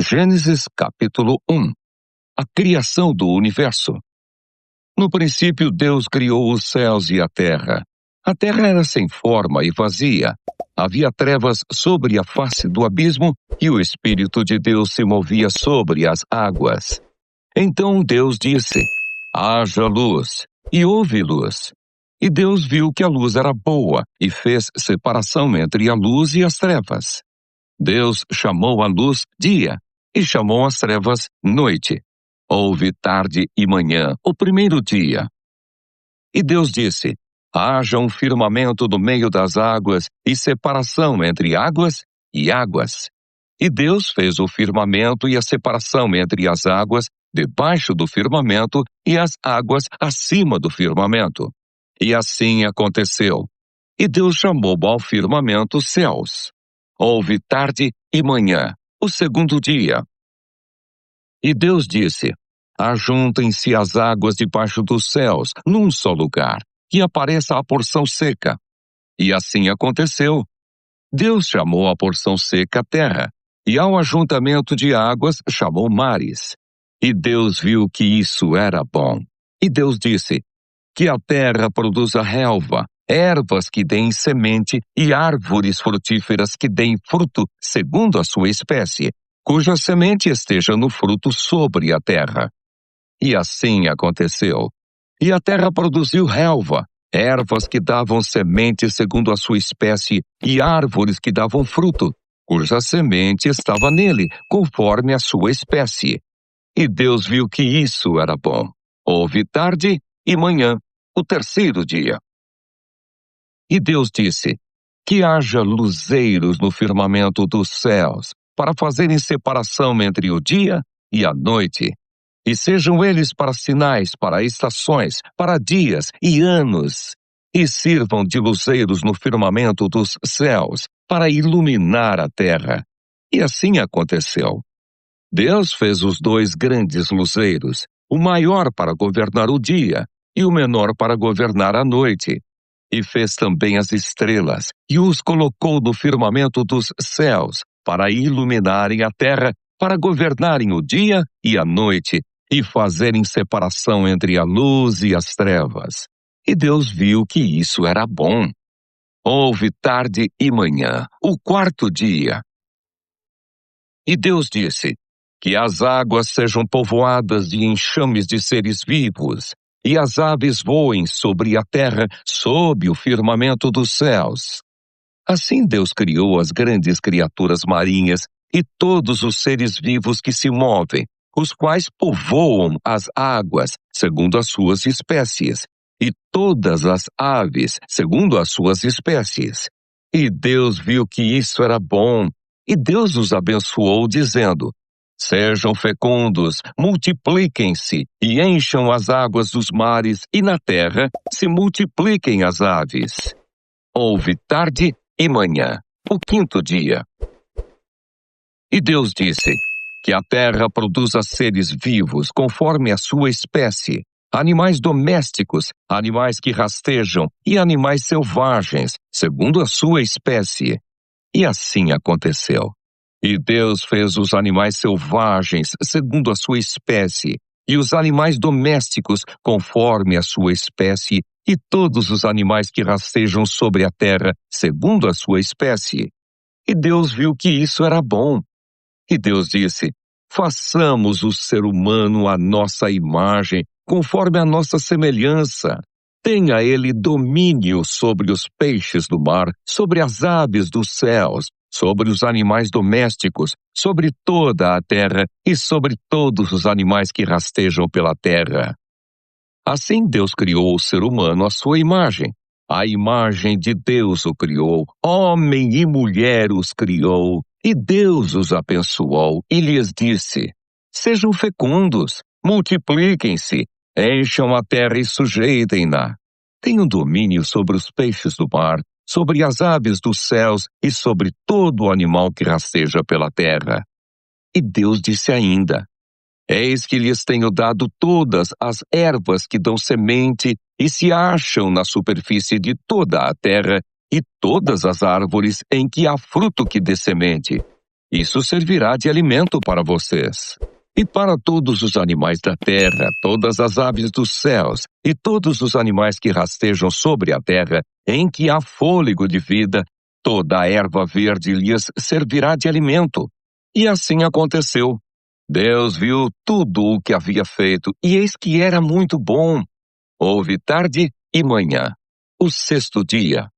Gênesis capítulo 1. A criação do universo. No princípio, Deus criou os céus e a terra. A terra era sem forma e vazia. Havia trevas sobre a face do abismo e o Espírito de Deus se movia sobre as águas. Então Deus disse: haja luz, e houve luz. E Deus viu que a luz era boa e fez separação entre a luz e as trevas. Deus chamou a luz dia e chamou as trevas noite. Houve tarde e manhã, o primeiro dia. E Deus disse: haja um firmamento no meio das águas e separação entre águas e águas. E Deus fez o firmamento e a separação entre as águas debaixo do firmamento e as águas acima do firmamento. E assim aconteceu. E Deus chamou ao firmamento céus. Houve tarde e manhã, o segundo dia. E Deus disse: ajuntem-se as águas debaixo dos céus, num só lugar, e apareça a porção seca. E assim aconteceu. Deus chamou a porção seca terra, e ao ajuntamento de águas chamou mares. E Deus viu que isso era bom. E Deus disse: que a terra produza relva, ervas que deem semente e árvores frutíferas que deem fruto segundo a sua espécie, cuja semente esteja no fruto sobre a terra. E assim aconteceu. E a terra produziu relva, ervas que davam semente segundo a sua espécie e árvores que davam fruto, cuja semente estava nele, conforme a sua espécie. E Deus viu que isso era bom. Houve tarde e manhã, o terceiro dia. E Deus disse: que haja luzeiros no firmamento dos céus, para fazerem separação entre o dia e a noite. E sejam eles para sinais, para estações, para dias e anos. E sirvam de luzeiros no firmamento dos céus, para iluminar a terra. E assim aconteceu. Deus fez os dois grandes luzeiros, o maior para governar o dia e o menor para governar a noite. E fez também as estrelas, e os colocou no firmamento dos céus, para iluminarem a terra, para governarem o dia e a noite, e fazerem separação entre a luz e as trevas. E Deus viu que isso era bom. Houve tarde e manhã, o quarto dia. E Deus disse: que as águas sejam povoadas de enxames de seres vivos, e as aves voem sobre a terra, sob o firmamento dos céus. Assim Deus criou as grandes criaturas marinhas e todos os seres vivos que se movem, os quais povoam as águas, segundo as suas espécies, e todas as aves, segundo as suas espécies. E Deus viu que isso era bom, e Deus os abençoou, dizendo: sejam fecundos, multipliquem-se e encham as águas dos mares, e na terra se multipliquem as aves. Houve tarde e manhã, o quinto dia. E Deus disse: que a terra produza seres vivos conforme a sua espécie, animais domésticos, animais que rastejam e animais selvagens, segundo a sua espécie. E assim aconteceu. E Deus fez os animais selvagens segundo a sua espécie, e os animais domésticos conforme a sua espécie, e todos os animais que rastejam sobre a terra segundo a sua espécie. E Deus viu que isso era bom. E Deus disse: façamos o ser humano à nossa imagem, conforme a nossa semelhança. Tenha ele domínio sobre os peixes do mar, sobre as aves dos céus, sobre os animais domésticos, sobre toda a terra e sobre todos os animais que rastejam pela terra. Assim Deus criou o ser humano à sua imagem. A imagem de Deus o criou, homem e mulher os criou, e Deus os abençoou e lhes disse: sejam fecundos, multipliquem-se, encham a terra e sujeitem-na. Tenham domínio sobre os peixes do mar, sobre as aves dos céus e sobre todo o animal que rasteja pela terra. E Deus disse ainda: eis que lhes tenho dado todas as ervas que dão semente e se acham na superfície de toda a terra, e todas as árvores em que há fruto que dê semente. Isso servirá de alimento para vocês. E para todos os animais da terra, todas as aves dos céus e todos os animais que rastejam sobre a terra, em que há fôlego de vida, toda a erva verde lhes servirá de alimento. E assim aconteceu. Deus viu tudo o que havia feito, e eis que era muito bom. Houve tarde e manhã, o sexto dia.